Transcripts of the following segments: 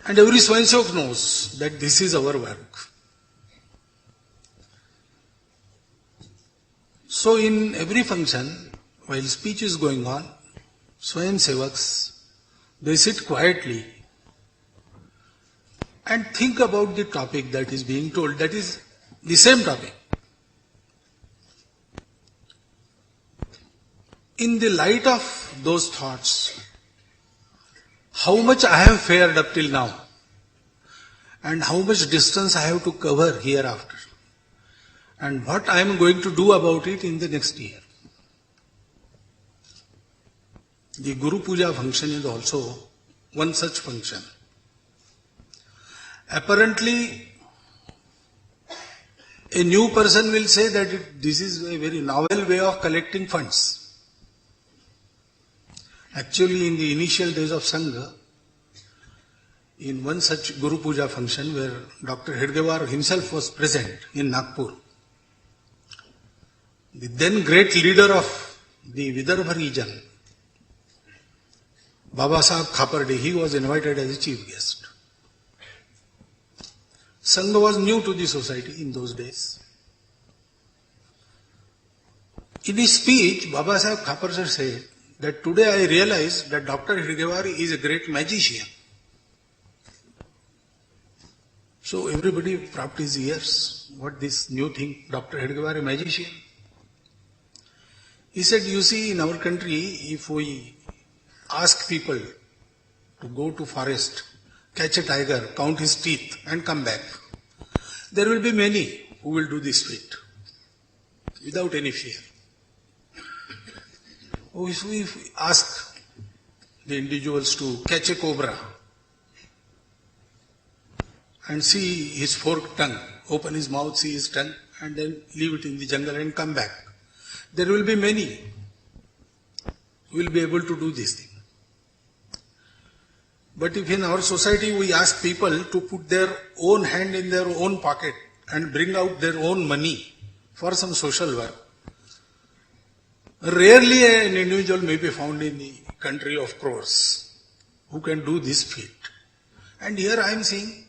And every Swayamsevak knows that this is our work. So in every function, while speech is going on, Swayamsevaks, they sit quietly and think about the topic that is being told. That is the same topic. In the light of those thoughts, how much I have fared up till now, and how much distance I have to cover hereafter, and what I am going to do about it in the next year. The Guru Puja function is also one such function. Apparently, a new person will say that this is a very novel way of collecting funds. Actually, in the initial days of Sangha, in one such Guru Puja function where Dr. Hedgewar himself was present in Nagpur, the then great leader of the Vidarbha region, Baba Sahib Khaparde, he was invited as a chief guest. Sangha was new to the society in those days. In his speech, Baba Sahib Khaparde said that today I realize that Dr. Hedgewar is a great magician. So everybody propped his ears. What this new thing, Dr. Hedgewar, a magician? He said, you see, in our country, if we ask people to go to forest, catch a tiger, count his teeth and come back, there will be many who will do this feat without any fear. If we ask the individuals to catch a cobra and see his forked tongue, open his mouth, see his tongue, and then leave it in the jungle and come back, there will be many who will be able to do this thing. But if in our society we ask people to put their own hand in their own pocket and bring out their own money for some social work, rarely an individual may be found in the country of crores who can do this feat. And here I am saying,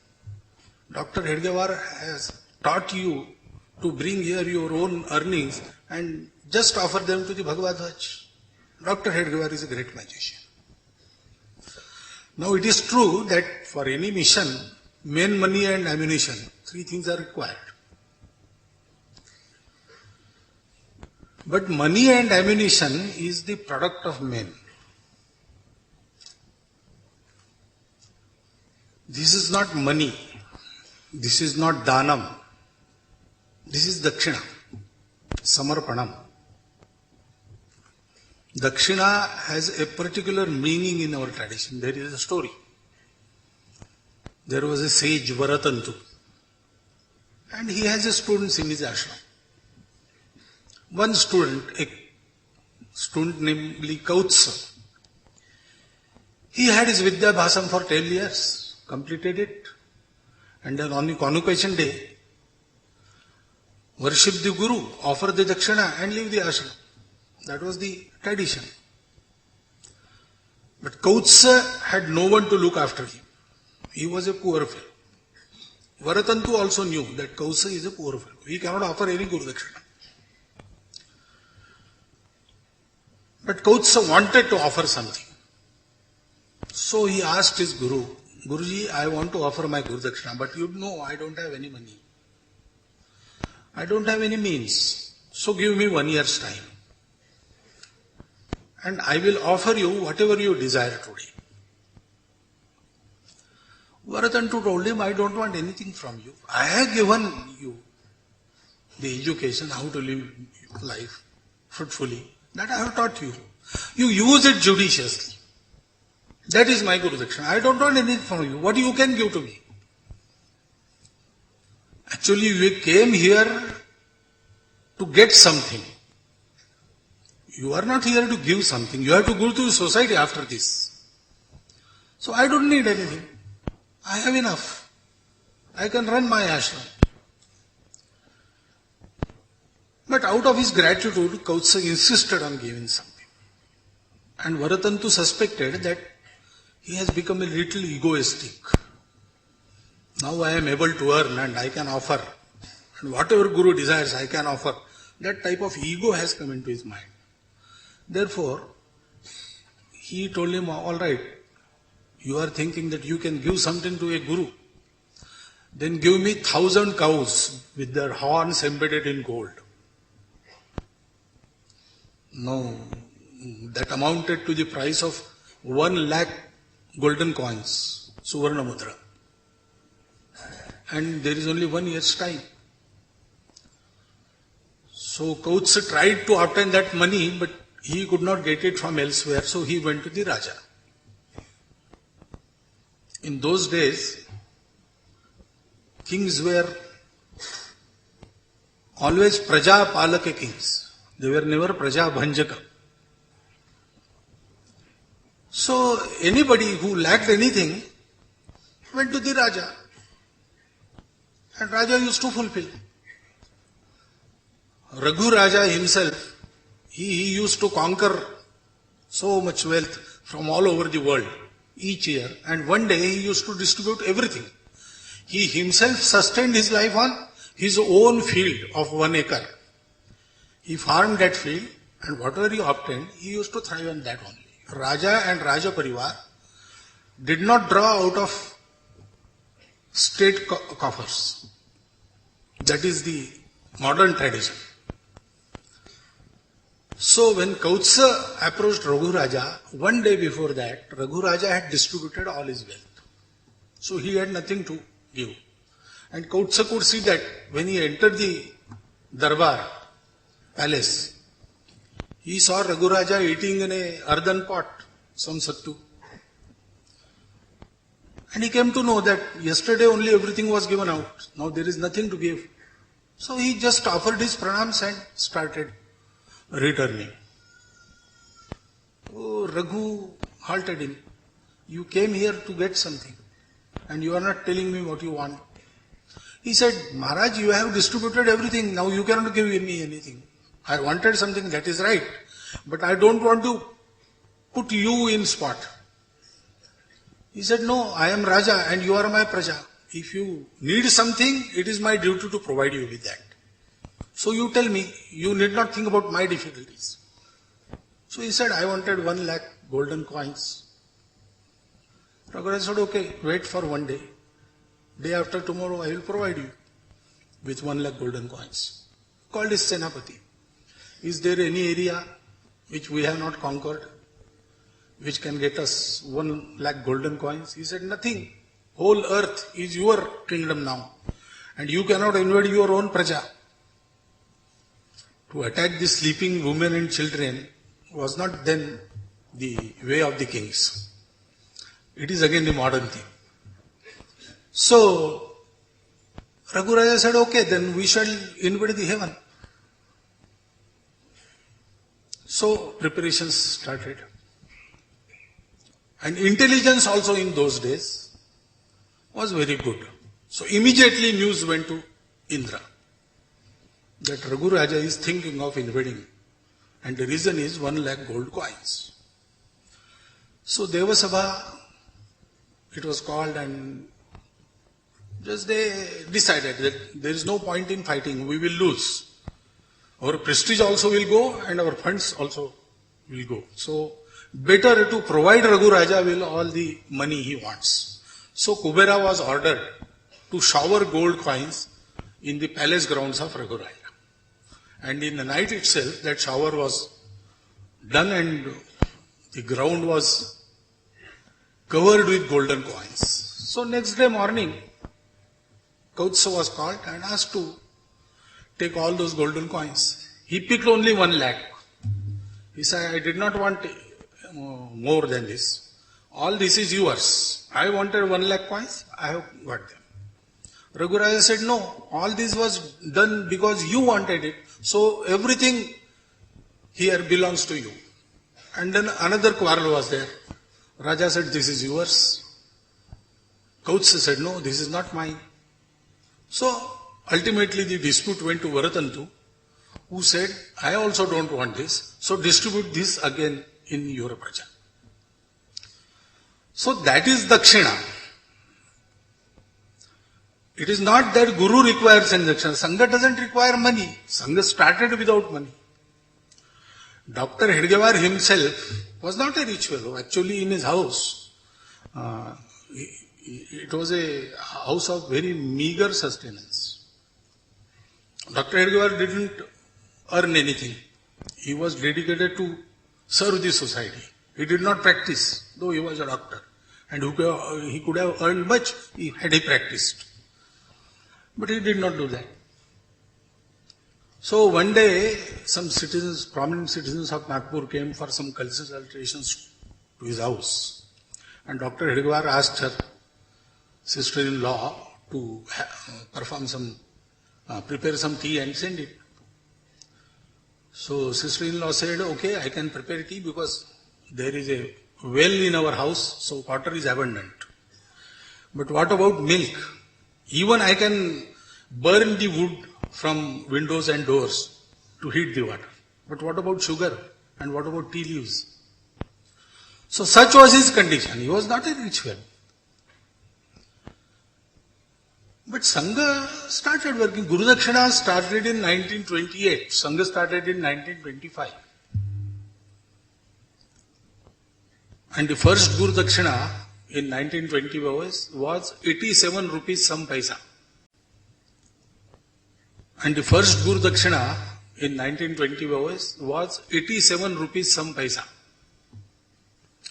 Dr. Hedgewar has taught you to bring here your own earnings and just offer them to the Bhagavad Dhwaj. Dr. Hedgewar is a great magician. Now it is true that for any mission, men, money and ammunition, three things are required. But money and ammunition is the product of men. This is not money. This is not dhanam. This is dakshina, samarpanam. Dakshina has a particular meaning in our tradition. There is a story. There was a sage, Varatantu, and he has a students in his ashram. One student, a student namely Kautsa, he had his Vidyabhasam for 10 years, completed it, and then on the convocation day, worship the Guru, offer the Dakshina and leave the ashram. That was the tradition. But Kautsa had no one to look after him. He was a poor fellow. Varatantu also knew that Kautsa is a poor fellow. He cannot offer any Guru Dakshina. But Kautsa wanted to offer something. So he asked his Guru, Guruji, I want to offer my Guru Dakshina, but you know I don't have any money. I don't have any means. So give me 1 year's time. And I will offer you whatever you desire today. Varatantu told him, I don't want anything from you. I have given you the education, how to live life fruitfully. That I have taught you. You use it judiciously. That is my Guru Dakshina. I don't want anything from you. What you can give to me? Actually, we came here to get something. You are not here to give something. You have to go to the society after this. So I don't need anything. I have enough. I can run my ashram. But out of his gratitude, Kautsa insisted on giving something. And Varatantu suspected that he has become a little egoistic. Now I am able to earn and I can offer. And whatever Guru desires, I can offer. That type of ego has come into his mind. Therefore, he told him, all right, you are thinking that you can give something to a Guru. Then give me 1,000 cows with their horns embedded in gold. No, that amounted to the price of 1 lakh golden coins, Suvarna Mudra. And there is only 1 year's time. So Kautsa tried to obtain that money, but he could not get it from elsewhere, so he went to the Raja. In those days, kings were always Praja Palaka kings. They were never Praja Bhanjaka. So anybody who lacked anything went to the Raja. And Raja used to fulfill. Raghu Raja himself, he used to conquer so much wealth from all over the world each year. And one day he used to distribute everything. He himself sustained his life on his own field of 1 acre. He farmed that field and whatever he obtained, he used to thrive on that only. Raja and Raja Parivar did not draw out of state coffers. That is the modern tradition. So when Kautsa approached Raghu Raja, one day before that, Raghu Raja had distributed all his wealth. So he had nothing to give. And Kautsa could see that when he entered the Darbar palace, he saw Raghu Raja eating in a earthen pot, some sattu. And he came to know that yesterday only everything was given out. Now there is nothing to give. So he just offered his pranams and started returning. Oh, Raghu halted him. You came here to get something and you are not telling me what you want. He said, Maharaj, you have distributed everything. Now you cannot give me anything. I wanted something, that is right. But I don't want to put you in spot. He said, no, I am Raja and you are my Praja. If you need something, it is my duty to provide you with that. So you tell me, you need not think about my difficulties. So he said, I wanted 1 lakh golden coins. Raghu said, okay, wait for 1 day. Day after tomorrow, I will provide you with 1 lakh golden coins. Called his Senapati. Is there any area which we have not conquered, which can get us 1 lakh golden coins? He said, nothing. Whole earth is your kingdom now. And you cannot invade your own Praja. To attack the sleeping women and children was not then the way of the kings. It is again the modern thing. So, Raghu Raja said, okay, then we shall invade the heaven. So, preparations started. And intelligence also in those days was very good. So, immediately news went to Indra that Raghu Raja is thinking of invading. And the reason is 1 lakh gold coins. So, Devasabha, it was called, and just they decided that there is no point in fighting, we will lose. Our prestige also will go and our funds also will go. So, better to provide Raghu Raja with all the money he wants. So, Kubera was ordered to shower gold coins in the palace grounds of Raghu Raja. And in the night itself, that shower was done and the ground was covered with golden coins. So, next day morning, Kautsa was called and asked to take all those golden coins. He picked only 1 lakh. He said, I did not want more than this. All this is yours. I wanted 1 lakh coins, I have got them. Raghu Raja said, no, all this was done because you wanted it. So everything here belongs to you. And then another quarrel was there. Raja said, this is yours. Kautsa said, no, this is not mine. So ultimately the dispute went to Varatantu, who said, I also don't want this, so distribute this again in your Praja. So that is Dakshina. It is not that Guru requires injection. Sangha doesn't require money. Sangha started without money. Dr. Hedgewar himself was not a rich fellow. Actually, in his house, it was a house of very meager sustenance. Dr. Hedgewar didn't earn anything. He was dedicated to serve the society. He did not practice, though he was a doctor. And he could have earned much had he practiced. But he did not do that. So one day, some citizens, prominent citizens of Nagpur came for some consultations to his house. And Dr. Hedgewar asked her sister-in-law to prepare some tea and send it. So sister-in-law said, okay, I can prepare tea because there is a well in our house, so water is abundant. But what about milk? Even I can burn the wood from windows and doors to heat the water. But what about sugar? And what about tea leaves? So such was his condition. He was not a rich fellow. But Sangha started working. Guru Dakshina started in 1928. Sangha started in 1925. And the first Guru Dakshina in 1920 was 87 rupees some paisa. And the first Guru Dakshina in 1920 was 87 rupees some paisa.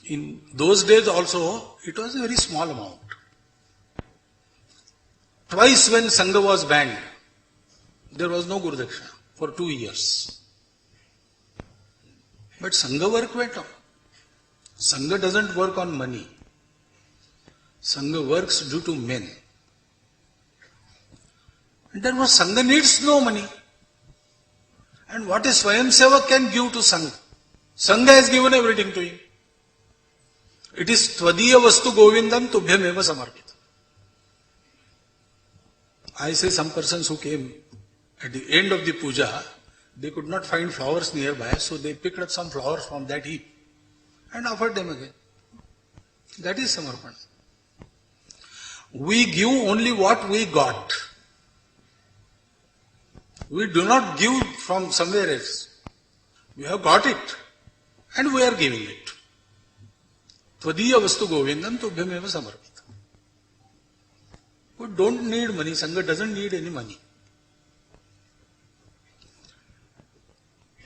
In those days also, it was a very small amount. Twice when Sangha was banned, there was no Guru Dakshina for 2 years. But Sangha work went on. Sangha doesn't work on money. Sangha works due to men. And therefore Sangha needs no money. And what a Swayam Sevak can give to Sangha? Sangha has given everything to him. It is Tvadiya Vastu Govindam Tubhyam Eva Samarpita. I say some persons who came at the end of the puja, they could not find flowers nearby, so they picked up some flowers from that heap and offered them again. That is Samarpan. We give only what we got. We do not give from somewhere else. We have got it and we are giving it. Tvadiya Vastu Govindam Tubhyam Eva Samarpita. We don't need money. Sangha doesn't need any money.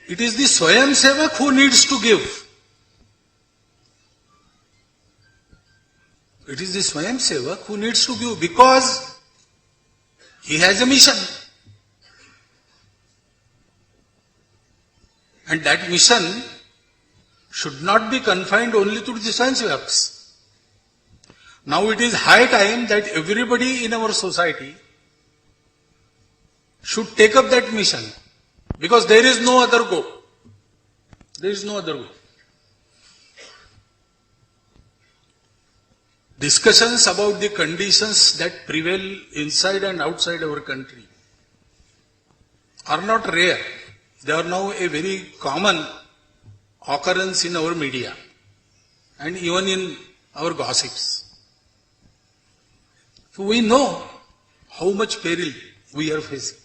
It is the Swayam Sevak who needs to give. It is the Swayam Sevak who needs to give because he has a mission. And that mission should not be confined only to the Swayam Sevaks. Now it is high time that everybody in our society should take up that mission because there is no other go. There is no other go. Discussions about the conditions that prevail inside and outside our country are not rare. They are now a very common occurrence in our media and even in our gossips. So we know how much peril we are facing.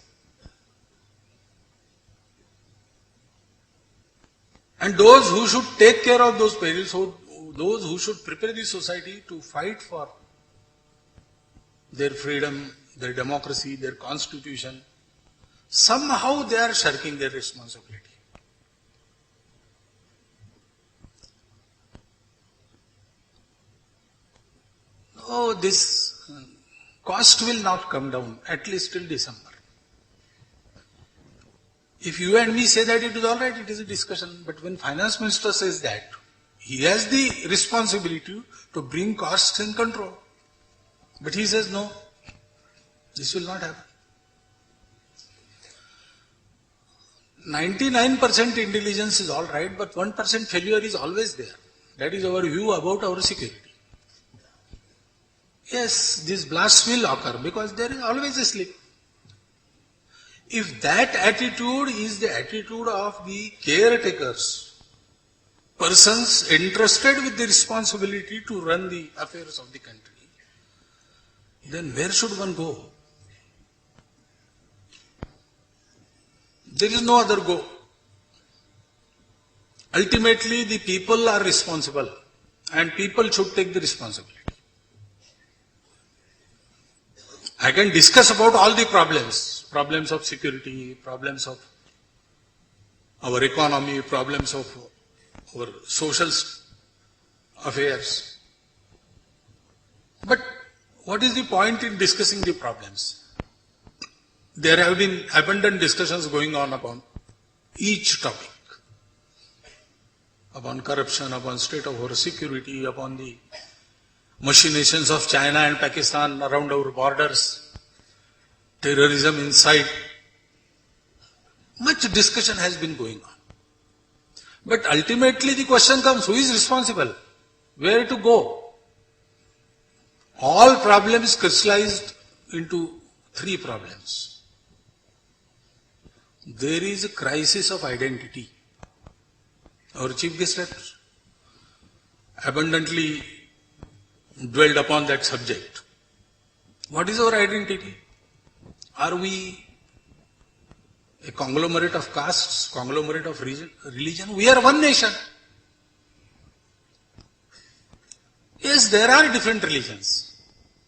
And those who should take care of those perils, those who should prepare the society to fight for their freedom, their democracy, their constitution, somehow they are shirking their responsibility. Oh, this cost will not come down, at least till December. If you and me say that it is all right, it is a discussion. But when finance minister says that, he has the responsibility to bring costs in control. But he says no, this will not happen. 99% intelligence is all right, but 1% failure is always there. That is our view about our security. Yes, this blast will occur because there is always a slip. If that attitude is the attitude of the caretakers, persons entrusted with the responsibility to run the affairs of the country, then where should one go? There is no other go. Ultimately, the people are responsible and people should take the responsibility. I can discuss about all the problems of security, problems of our economy, problems of our social affairs. But what is the point in discussing the problems? There have been abundant discussions going on upon each topic. Upon corruption, upon state of our security, upon the machinations of China and Pakistan around our borders, terrorism inside. Much discussion has been going on. But ultimately the question comes, who is responsible? Where to go? All problems crystallized into three problems. There is a crisis of identity. Our chief guest has abundantly dwelled upon that subject. What is our identity? Are we a conglomerate of castes, conglomerate of religion? We are one nation. Yes, there are different religions,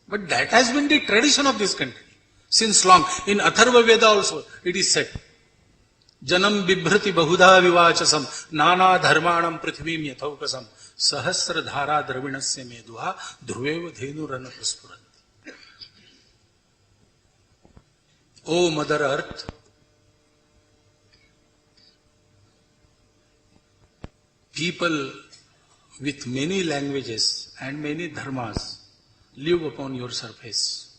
but that has been the tradition of this country since long. In Atharva Veda also it is said, Janam bibhrati bahudha vivachasam nana dharmanam prithvim yathaukasam sahasra dhara dravinasya meduha dhruveva dhenurana praspuranti. O Mother Earth, people with many languages and many dharmas live upon your surface.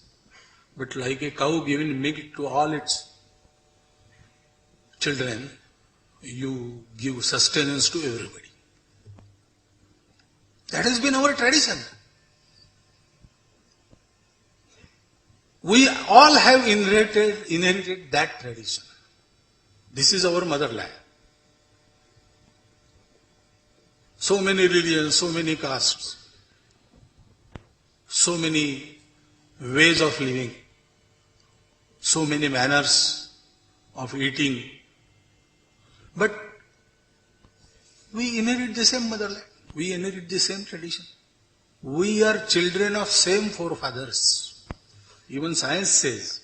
But like a cow giving milk to all its children, you give sustenance to everybody. That has been our tradition. We all have inherited that tradition. This is our motherland. So many religions, so many castes, so many ways of living, so many manners of eating. But we inherit the same motherland. We inherit the same tradition. We are children of same forefathers. Even science says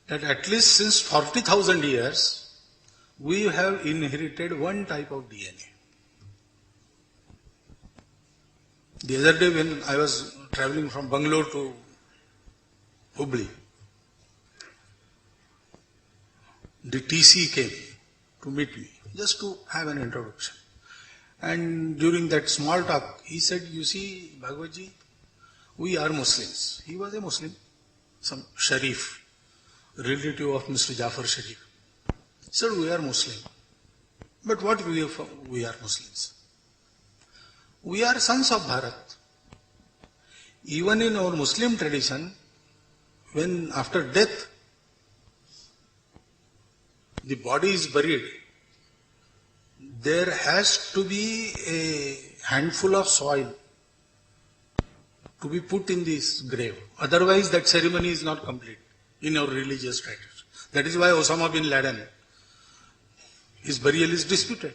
that at least since 40,000 years, we have inherited one type of DNA. The other day when I was traveling from Bangalore to Hubli, the TC came to meet me, just to have an introduction. And during that small talk, he said, you see, Bhagwatji, we are Muslims. He was a Muslim, some Sharif, relative of Mr. Jafar Sharif. He said, we are Muslim. But what we are Muslims? We are sons of Bharat. Even in our Muslim tradition, when after death, the body is buried, there has to be a handful of soil to be put in this grave. Otherwise, that ceremony is not complete in our religious tradition. That is why Osama bin Laden, his burial is disputed.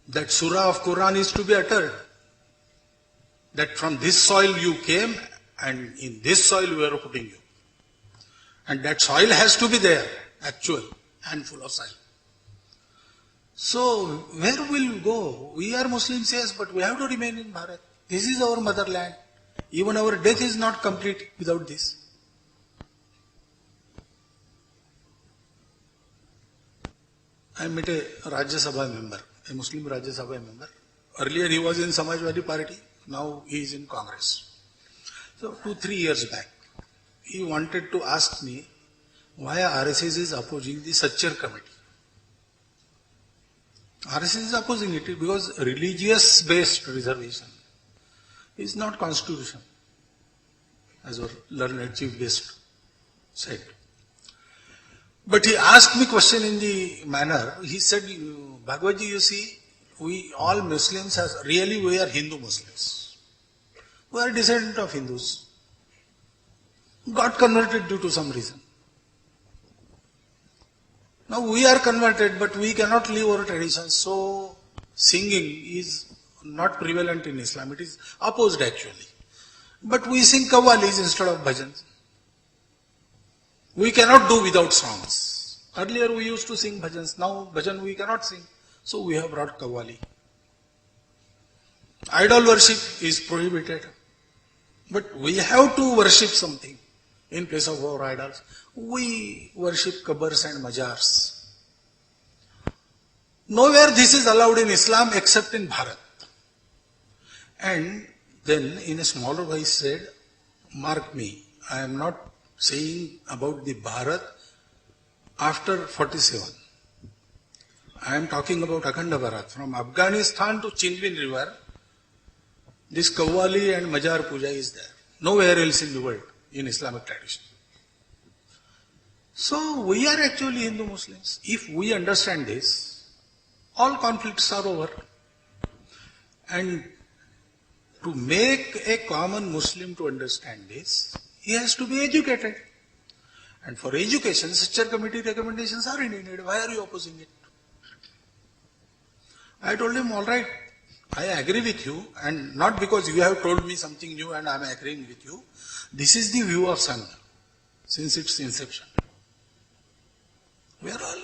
That surah of Quran is to be uttered. That from this soil you came and in this soil we are putting you. And that soil has to be there, actual handful of soil. So, where will we go? We are Muslims, yes, but we have to remain in Bharat. This is our motherland. Even our death is not complete without this. I met a Rajya Sabha member, a Muslim Rajya Sabha member. Earlier he was in Samajwadi Party, now he is in Congress. So 2-3 years back, he wanted to ask me why RSS is opposing the Sachar committee. RSS is opposing it because religious based reservation is not constitution, as our learned chief guest said. But he asked me question in the manner, he said, Bhagwatji, you see, we all Muslims, we are Hindu Muslims. We are descendant of Hindus. Got converted due to some reason. Now we are converted, but we cannot leave our traditions. So singing is not prevalent in Islam. It is opposed actually. But we sing qawwalis instead of bhajans. We cannot do without songs. Earlier we used to sing bhajans. Now bhajan we cannot sing. So we have brought qawwali. Idol worship is prohibited. But we have to worship something in place of our idols. We worship qabrs and mazars. Nowhere this is allowed in Islam except in Bharat. And then in a smaller voice said, mark me, I am not saying about the Bharat after 47. I am talking about Akhanda Bharat. From Afghanistan to Chinwin River, this Qawwali and Majar Puja is there. Nowhere else in the world in Islamic tradition. So we are actually Hindu Muslims. If we understand this, all conflicts are over. And to make a common Muslim to understand this, he has to be educated. And for education, Structure Committee recommendations are needed. Why are you opposing it? I told him, all right, I agree with you, and not because you have told me something new and I am agreeing with you. This is the view of Sangha since its inception. We are all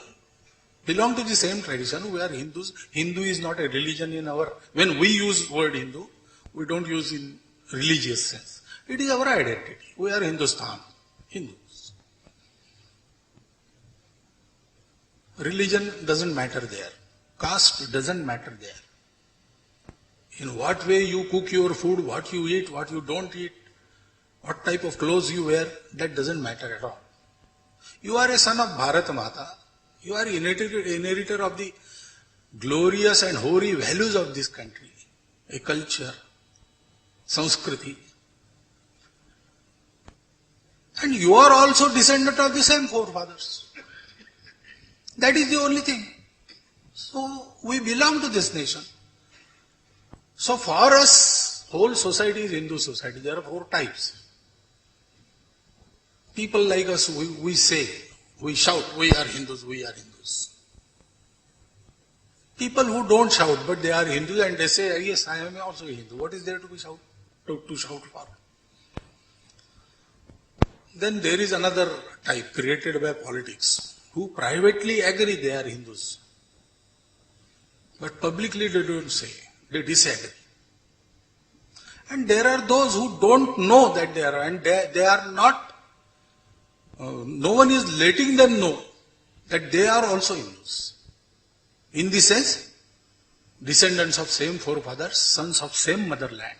belong to the same tradition. We are Hindus. Hindu is not a religion in our, when we use word Hindu, we don't use in religious sense. It is our identity. We are Hindustan, Hindus. Religion doesn't matter there. Caste doesn't matter there. In what way you cook your food, what you eat, what you don't eat, what type of clothes you wear, that doesn't matter at all. You are a son of Bharat Mata. You are inheritor of the glorious and hoary values of this country. A culture, Sanskriti. And you are also descendant of the same forefathers. That is the only thing. So we belong to this nation. So for us, whole society is Hindu society. There are 4 types. People like us, we say, we shout, we are Hindus, we are Hindus. People who don't shout, but they are Hindus and they say, yes, I am also a Hindu. What is there to be shout for? Then there is another type created by politics, who privately agree they are Hindus. But publicly they don't say, they disagree. And there are those who don't know that they are, and they are not, no one is letting them know that they are also Hindus. In this sense, descendants of same forefathers, sons of same motherland,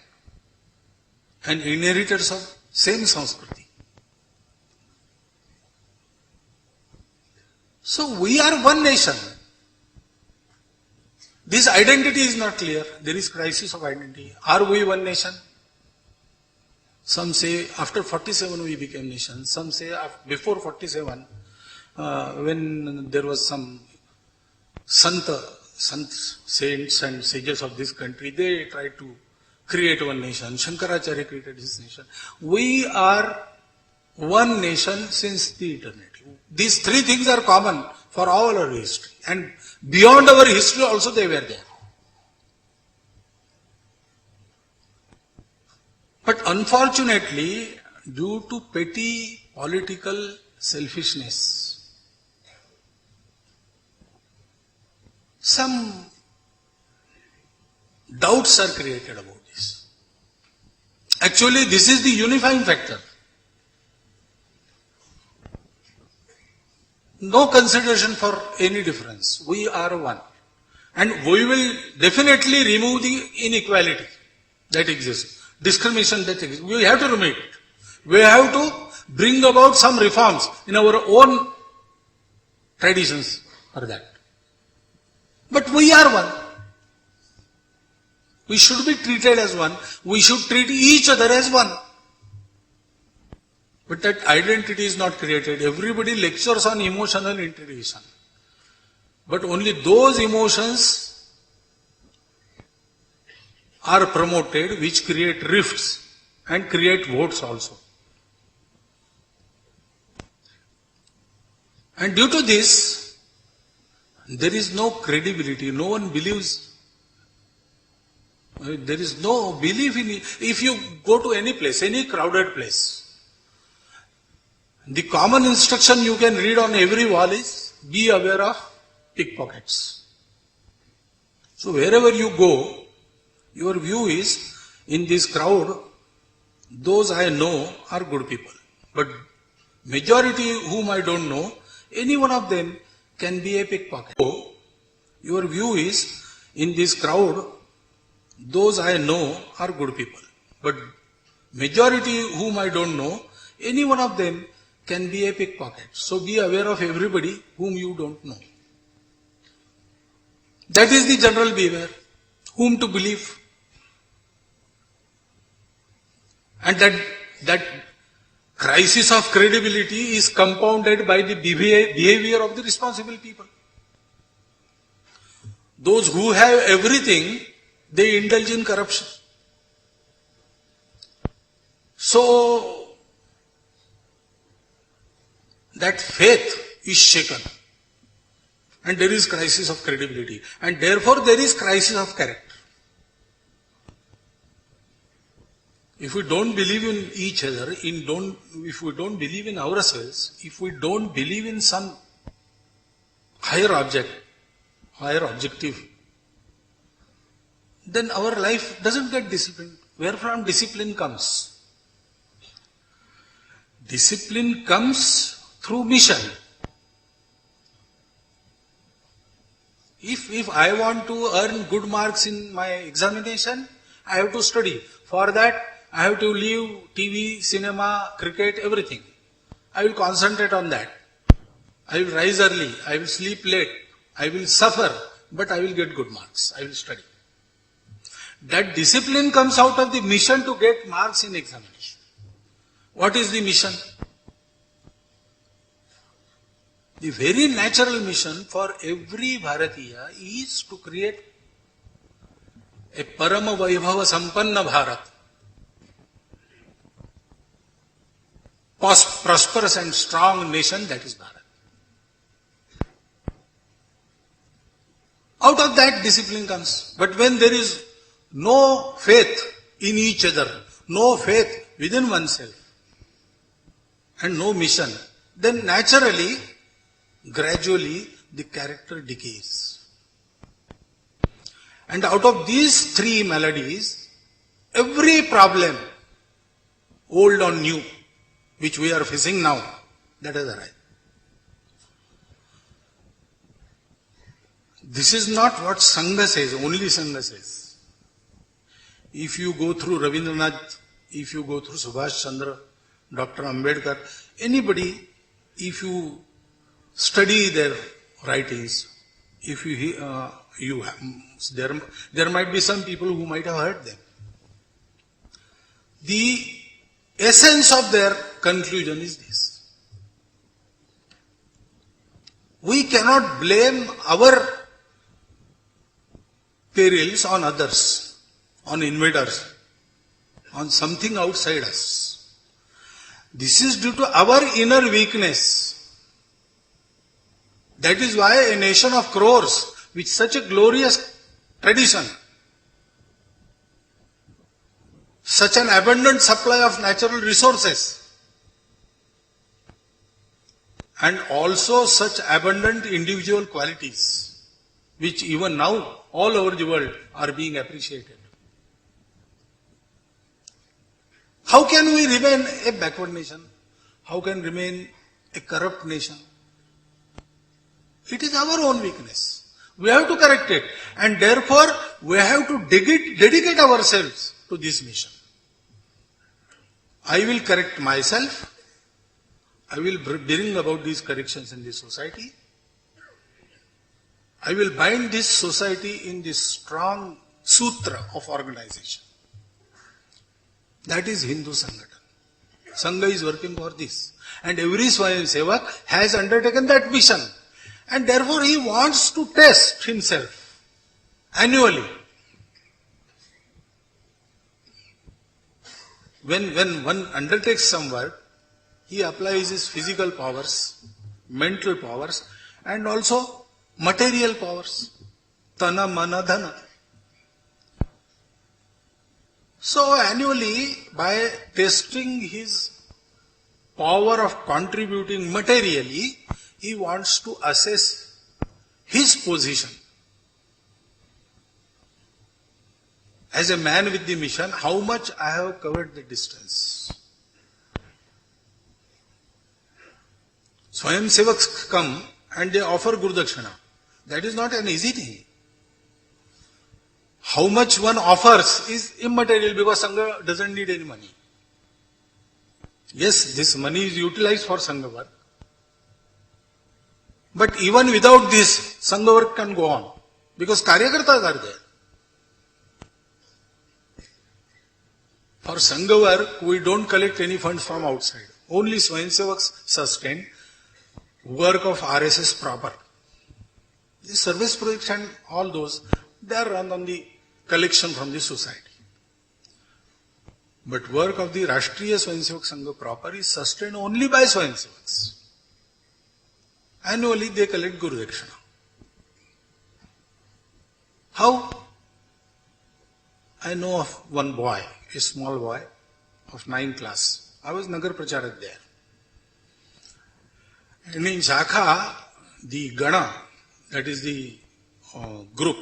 and inheritors of same Sanskriti. So we are one nation. This identity is not clear. There is crisis of identity. Are we one nation? Some say after 47 we became nation. Some say before 47, when there was some sant saints and sages of this country, they tried to create one nation. Shankaracharya created his nation. We are one nation since the eternity. These 3 things are common for all our history. And beyond our history also they were there. But unfortunately, due to petty political selfishness, some doubts are created about this. Actually, this is the unifying factor. No consideration for any difference. We are one. And we will definitely remove the inequality that exists. Discrimination that exists. We have to remove it. We have to bring about some reforms in our own traditions for that. But we are one. We should be treated as one. We should treat each other as one. But that identity is not created. Everybody lectures on emotional integration. But only those emotions are promoted which create rifts and create votes also. And due to this, There is no credibility. No one believes. There is no belief in it. If you go to any place, any crowded place, the common instruction you can read on every wall is be aware of pickpockets. So wherever you go, your view is in this crowd, those I know are good people. But majority whom I don't know, any one of them can be a pickpocket. So your view is in this crowd, those I know are good people. But majority whom I don't know, any one of them can be a pickpocket. So be aware of everybody whom you don't know. That is the general behavior. Whom to believe. And that crisis of credibility is compounded by the behavior of the responsible people. Those who have everything, they indulge in corruption. So, that faith is shaken. And there is crisis of credibility. And therefore there is crisis of character. If we don't believe in each other, if we don't believe in ourselves, if we don't believe in some higher objective, then our life doesn't get disciplined. Where from discipline comes? Discipline comes through mission. If I want to earn good marks in my examination, I have to study. For that, I have to leave TV, cinema, cricket, everything. I will concentrate on that. I will rise early. I will sleep late. I will suffer, but I will get good marks. I will study. That discipline comes out of the mission to get marks in examination. What is the mission? The very natural mission for every Bharatiya is to create a Parama Vaibhava Sampanna Bharat. Prosperous and strong nation, that is Bharat. Out of that discipline comes. But when there is no faith in each other, no faith within oneself, and no mission, then naturally, gradually, the character decays. And out of these three maladies, every problem, old or new, which we are facing now, that has arrived. This is not what Sangha says, only Sangha says. If you go through Rabindranath, if you go through Subhash Chandra, Dr. Ambedkar, anybody, if you study their writings, if there might be some people who might have heard them. The essence of their conclusion is this. We cannot blame our perils on others, on invaders, on something outside us. This is due to our inner weakness. That is why a nation of crores with such a glorious tradition, such an abundant supply of natural resources, and also such abundant individual qualities, which even now all over the world are being appreciated. How can we remain a backward nation? How can we remain a corrupt nation? It is our own weakness. We have to correct it. And therefore, we have to dedicate ourselves to this mission. I will correct myself. I will bring about these corrections in this society. I will bind this society in this strong sutra of organization. That is Hindu Sangathan. Sangha is working for this. And every Swayam Sevak has undertaken that mission. And therefore he wants to test himself annually. When one undertakes some work, he applies his physical powers, mental powers, and also material powers. Tana, mana, dhana. So annually, by testing his power of contributing materially, he wants to assess his position. As a man with the mission, how much I have covered the distance. Swayam Sevaks come and they offer Guru Dakshina. That is not an easy thing. How much one offers is immaterial because Sangha doesn't need any money. Yes, this money is utilized for Sangha work. But even without this, Sangha work can go on. Because Karyakartas are there. For Sangha work, we don't collect any funds from outside. Only Swayamsevaks sustain work of RSS proper. The service projects and all those, they are run on the collection from the society. But work of the Rashtriya Swayamsevak Sangha proper is sustained only by Swayamsevaks. Annually they collect Guru Dakshina. How? I know of one boy, a small boy of 9th class. I was Nagar Pracharak there. And in Shakha, the Gana, that is the group,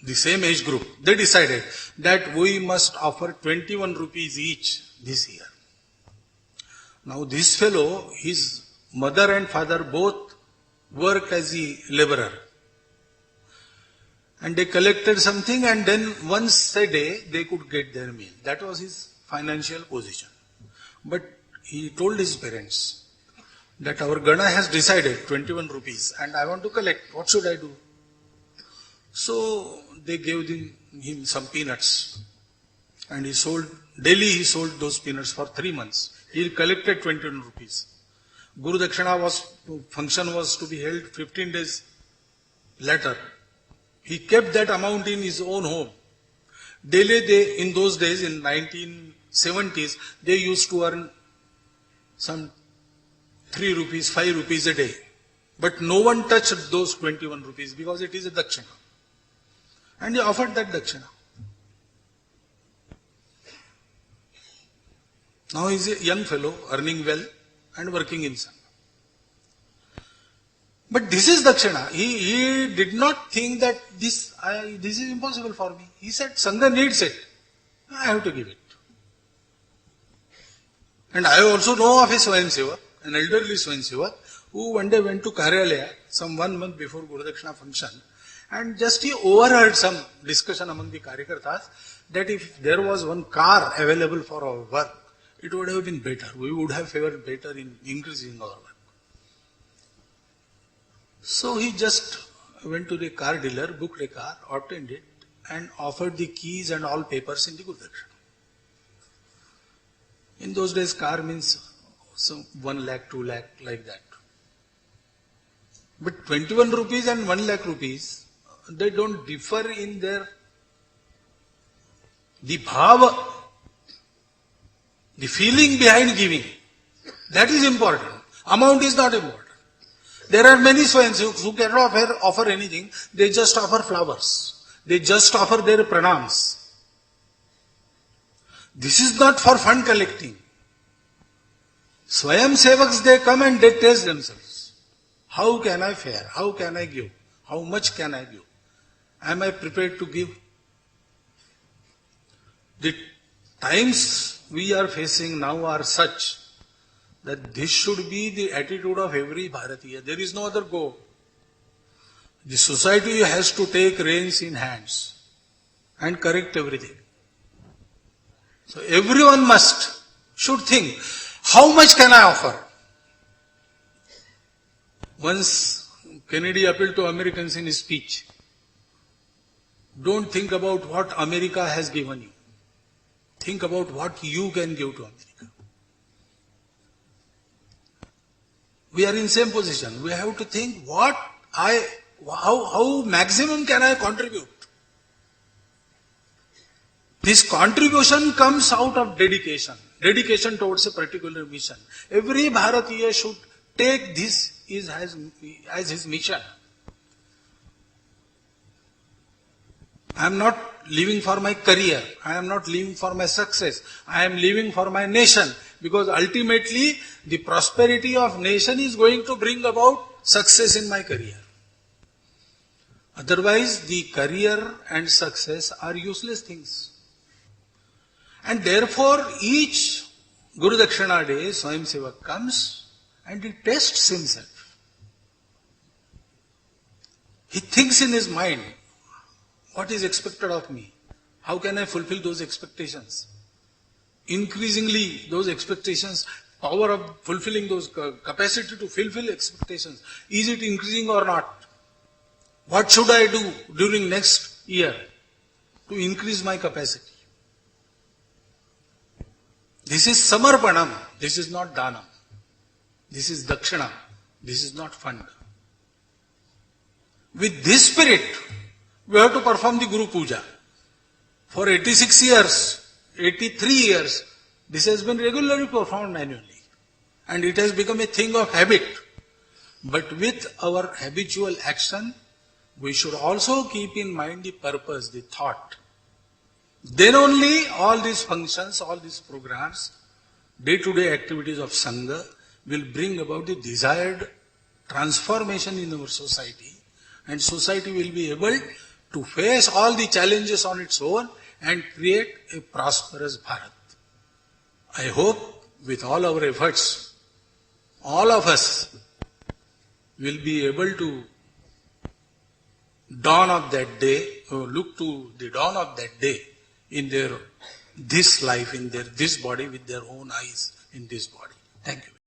the same age group, they decided that we must offer 21 rupees each this year. Now this fellow, his mother and father both work as a laborer. And they collected something and then once a day they could get their meal. That was his financial position. But he told his parents that our Gana has decided 21 rupees and I want to collect. What should I do? So they gave him some peanuts and daily he sold those peanuts for 3 months. He collected 21 rupees. Guru Dakshina function was to be held 15 days later. He kept that amount in his own home. Daily in those days, in 1970s, they used to earn some 3 rupees, 5 rupees a day. But no one touched those 21 rupees because it is a Dakshina. And he offered that Dakshina. Now he is a young fellow, earning well and working in Sangha. But this is Dakshina. He did not think that this is impossible for me. He said, Sangha needs it. I have to give it. And I also know of a Swayamsevak, an elderly Swayamsevak, who one day went to Karyalaya, some 1 month before Guru Dakshina function, and just he overheard some discussion among the Karyakartas that if there was one car available for our work, it would have been better. We would have favored better in increasing our work. So he just went to the car dealer, booked a car, obtained it, and offered the keys and all papers in the Guru Dakshina. In those days, car means 1 lakh, 2 lakh, like that. But 21 rupees and 1 lakh rupees, they don't differ in the bhava, the feeling behind giving. That is important. Amount is not important. There are many Swayamsevaks who cannot offer anything. They just offer flowers. They just offer their pranams. This is not for fund collecting. Swayamsevaks, they come and they test themselves. How can I fare? How can I give? How much can I give? Am I prepared to give? The times we are facing now are such that this should be the attitude of every Bharatiya. There is no other goal. The society has to take reins in hands and correct everything. So everyone should think, how much can I offer? Once Kennedy appealed to Americans in his speech, don't think about what America has given you. Think about what you can give to America. We are in same position. We have to think how maximum can I contribute? This contribution comes out of dedication towards a particular mission. Every Bharatiya should take this as his mission. I am not living for my career. I am not living for my success. I am living for my nation. Because ultimately, the prosperity of nation is going to bring about success in my career. Otherwise, the career and success are useless things. And therefore, each Guru Dakshina day, Swayam Sevak comes and he tests himself. He thinks in his mind, what is expected of me? How can I fulfill those expectations? Increasingly, those expectations, power of fulfilling those, capacity to fulfill expectations, is it increasing or not? What should I do during next year to increase my capacity? This is samarpanam. This is not dhanam. This is dakshina. This is not fund. With this spirit, we have to perform the Guru Puja. For 86 years, 83 years, this has been regularly performed manually. And it has become a thing of habit. But with our habitual action, we should also keep in mind the purpose, the thought. Then only all these functions, all these programs, day-to-day activities of Sangha will bring about the desired transformation in our society, and society will be able to face all the challenges on its own and create a prosperous Bharat. I hope with all our efforts, all of us will be able to dawn of that day, look to the dawn of that day in their this life, in their this body, with their own eyes in this body. Thank you.